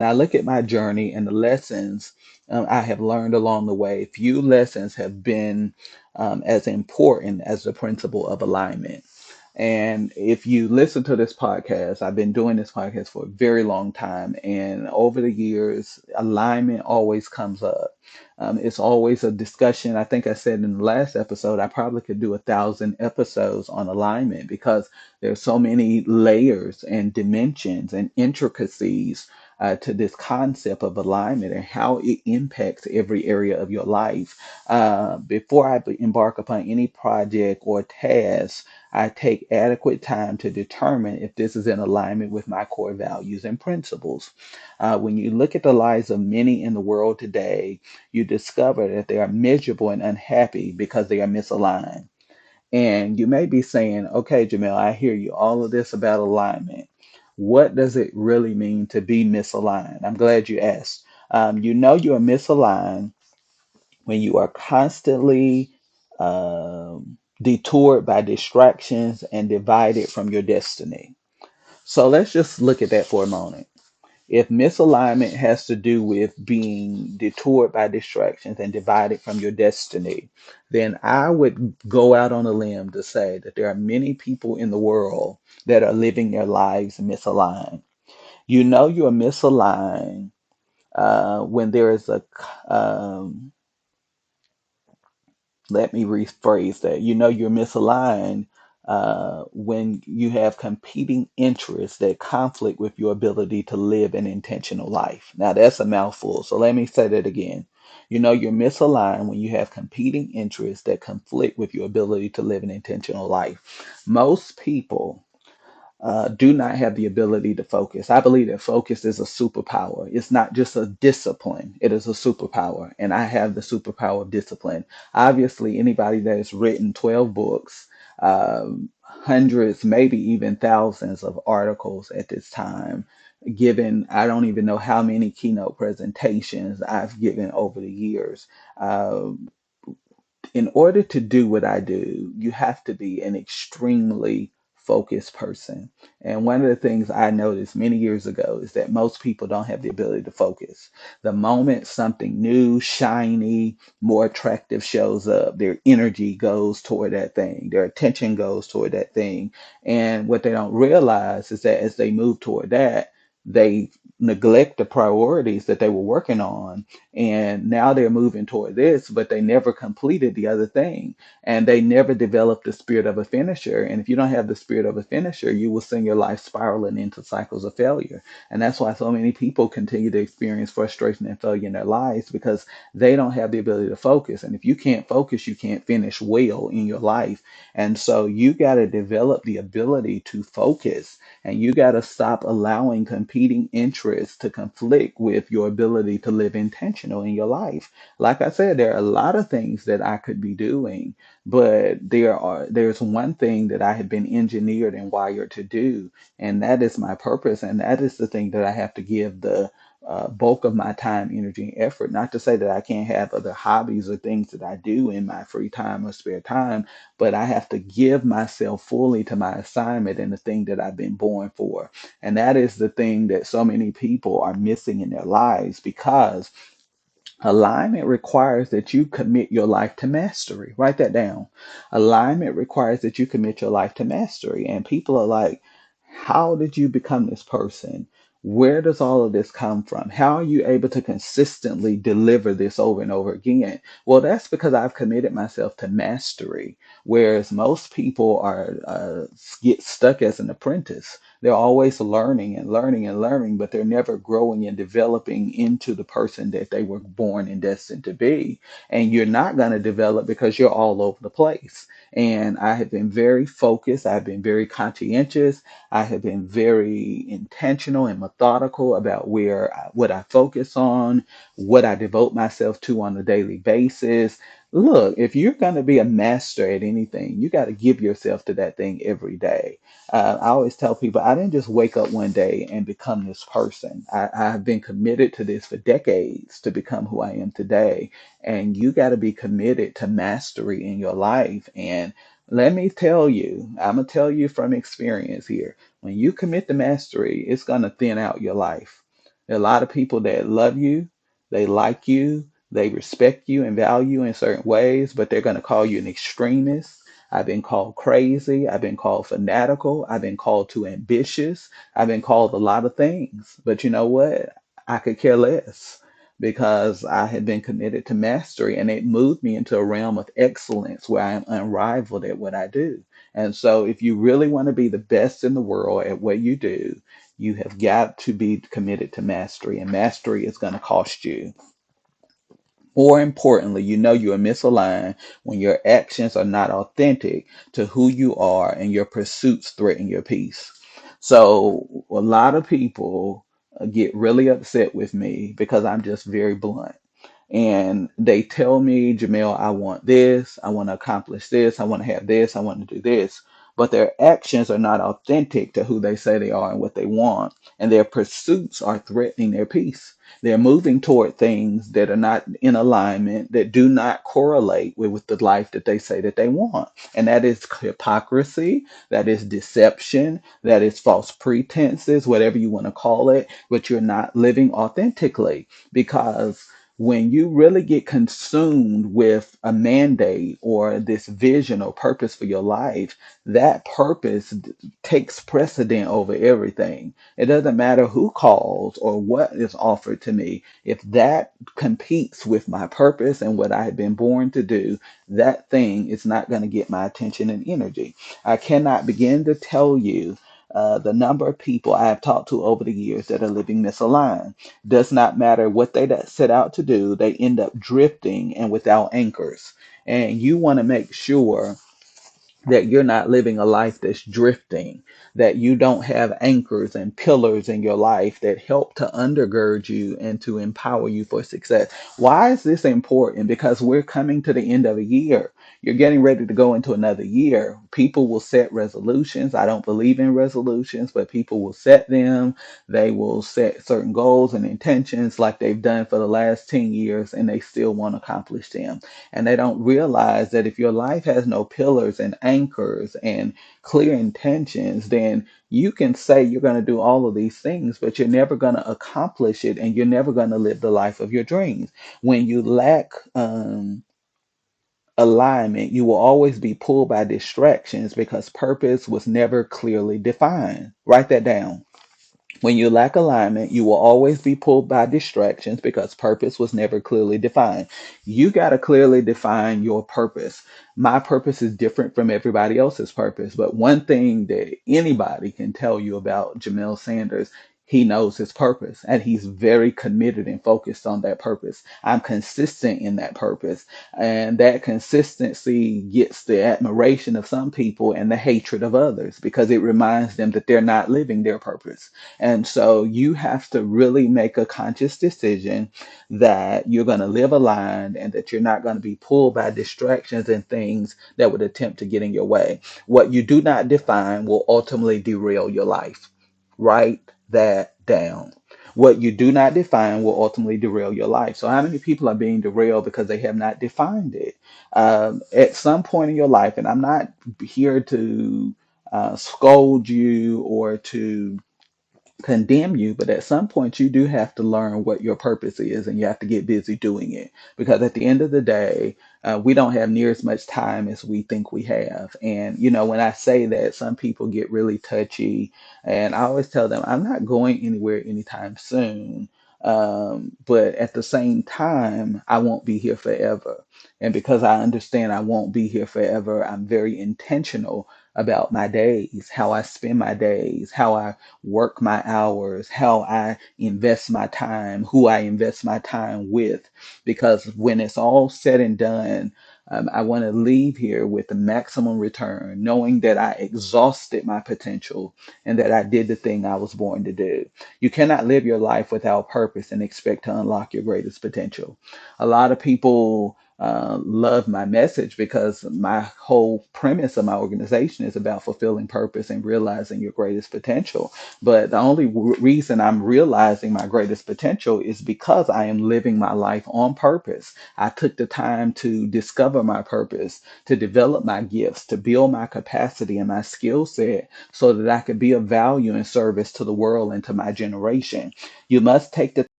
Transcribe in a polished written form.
I look at my journey and the lessons I have learned along the way. Few lessons have been as important as the principle of alignment. And if you listen to this podcast, I've been doing this podcast for a very long time. And over the years, alignment always comes up. It's always a discussion. I think I said in the last episode, I probably could do 1,000 episodes on alignment because there's so many layers and dimensions and intricacies to this concept of alignment and how it impacts every area of your life. Before I embark upon any project or task, I take adequate time to determine if this is in alignment with my core values and principles. When you look at the lives of many in the world today, you discover that they are miserable and unhappy because they are misaligned. And you may be saying, okay, Jamel, I hear you, all of this about alignment. What does it really mean to be misaligned? I'm glad you asked. You know you are misaligned when you are constantly detoured by distractions and divided from your destiny. So let's just look at that for a moment. If misalignment has to do with being detoured by distractions and divided from your destiny, then I would go out on a limb to say that there are many people in the world that are living their lives misaligned. You know you're misaligned when there is a let me rephrase that. You know you're misaligned when you have competing interests that conflict with your ability to live an intentional life. Now, that's a mouthful. So let me say that again. You know you're misaligned when you have competing interests that conflict with your ability to live an intentional life. Most people do not have the ability to focus. I believe that focus is a superpower. It's not just a discipline, it is a superpower. And I have the superpower of discipline. Obviously, anybody that has written 12 books, hundreds, maybe even thousands of articles at this time, given I don't even know how many keynote presentations I've given over the years. Uh, in order to do what I do, you have to be an extremely focused person. And one of the things I noticed many years ago is that most people don't have the ability to focus. The moment something new, shiny, more attractive shows up, their energy goes toward that thing, their attention goes toward that thing. And what they don't realize is that as they move toward that, they neglect the priorities that they were working on, and now they're moving toward this, but they never completed the other thing, and they never developed the spirit of a finisher. And if you don't have the spirit of a finisher, you will send your life spiraling into cycles of failure. And that's why so many people continue to experience frustration and failure in their lives, because they don't have the ability to focus. And if you can't focus, you can't finish well in your life. And so you got to develop the ability to focus, and you got to stop allowing competing interests to conflict with your ability to live intentional in your life. Like I said, there are a lot of things that I could be doing, but there's one thing that I have been engineered and wired to do, and that is my purpose, and that is the thing that I have to give the bulk of my time, energy, and effort. Not to say that I can't have other hobbies or things that I do in my free time or spare time, but I have to give myself fully to my assignment and the thing that I've been born for. And that is the thing that so many people are missing in their lives, because alignment requires that you commit your life to mastery. Write that down. Alignment requires that you commit your life to mastery. And people are like, how did you become this person? Where does all of this come from? How are you able to consistently deliver this over and over again? Well, that's because I've committed myself to mastery, whereas most people are get stuck as an apprentice. They're always learning and learning and learning, but they're never growing and developing into the person that they were born and destined to be. And you're not going to develop because you're all over the place. And I have been very focused. I've been very conscientious. I have been very intentional and methodical about what I focus on, what I devote myself to on a daily basis. Look, if you're going to be a master at anything, you got to give yourself to that thing every day. I always tell people I didn't just wake up one day and become this person. I've been committed to this for decades to become who I am today. And you got to be committed to mastery in your life. And let me tell you, I'm going to tell you from experience here, when you commit to mastery, it's going to thin out your life. There are a lot of people that love you, they like you, they respect you and value you in certain ways, but they're going to call you an extremist. I've been called crazy. I've been called fanatical. I've been called too ambitious. I've been called a lot of things. But you know what? I could care less because I had been committed to mastery and it moved me into a realm of excellence where I am unrivaled at what I do. And so, if you really want to be the best in the world at what you do, you have got to be committed to mastery, and mastery is going to cost you. More importantly, you know you are misaligned when your actions are not authentic to who you are and your pursuits threaten your peace. So, a lot of people get really upset with me because I'm just very blunt and they tell me, Jamel, I want this, I want to accomplish this, I want to have this, I want to do this. But their actions are not authentic to who they say they are and what they want. And their pursuits are threatening their peace. They're moving toward things that are not in alignment, that do not correlate with the life that they say that they want. And that is hypocrisy, that is deception, that is false pretenses, whatever you want to call it, but you're not living authentically because when you really get consumed with a mandate or this vision or purpose for your life, that purpose takes precedent over everything. It doesn't matter who calls or what is offered to me. If that competes with my purpose and what I have been born to do, that thing is not going to get my attention and energy. I cannot begin to tell you the number of people I have talked to over the years that are living misaligned. Does not matter what they set out to do, they end up drifting and without anchors. And you want to make sure that you're not living a life that's drifting, that you don't have anchors and pillars in your life that help to undergird you and to empower you for success. Why is this important? Because we're coming to the end of a year. You're getting ready to go into another year. People will set resolutions. I don't believe in resolutions, but people will set them. They will set certain goals and intentions like they've done for the last 10 years, and they still want to accomplish them. And they don't realize that if your life has no pillars and anchors and clear intentions, then you can say you're going to do all of these things, but you're never going to accomplish it and you're never going to live the life of your dreams. When you lack alignment, you will always be pulled by distractions because purpose was never clearly defined. Write that down. When you lack alignment, you will always be pulled by distractions because purpose was never clearly defined. You got to clearly define your purpose. My purpose is different from everybody else's purpose, but one thing that anybody can tell you about Jamel Sanders, he knows his purpose and he's very committed and focused on that purpose. I'm consistent in that purpose, and that consistency gets the admiration of some people and the hatred of others because it reminds them that they're not living their purpose. And so you have to really make a conscious decision that you're going to live aligned and that you're not going to be pulled by distractions and things that would attempt to get in your way. What you do not define will ultimately derail your life. Write that down. What you do not define will ultimately derail your life. So, how many people are being derailed because they have not defined it? At some point in your life, and I'm not here to scold you or to condemn you, but at some point you do have to learn what your purpose is and you have to get busy doing it because at the end of the day, we don't have near as much time as we think we have. And you know, when I say that, some people get really touchy, and I always tell them I'm not going anywhere anytime soon. But at the same time, I won't be here forever. And because I understand I won't be here forever, I'm very intentional about my days, how I spend my days, how I work my hours, how I invest my time, who I invest my time with. Because when it's all said and done, I want to leave here with the maximum return, knowing that I exhausted my potential and that I did the thing I was born to do. You cannot live your life without purpose and expect to unlock your greatest potential. A lot of people. love my message because my whole premise of my organization is about fulfilling purpose and realizing your greatest potential. But the only reason I'm realizing my greatest potential is because I am living my life on purpose. I took the time to discover my purpose, to develop my gifts, to build my capacity and my skill set so that I could be of value and service to the world and to my generation. You must take the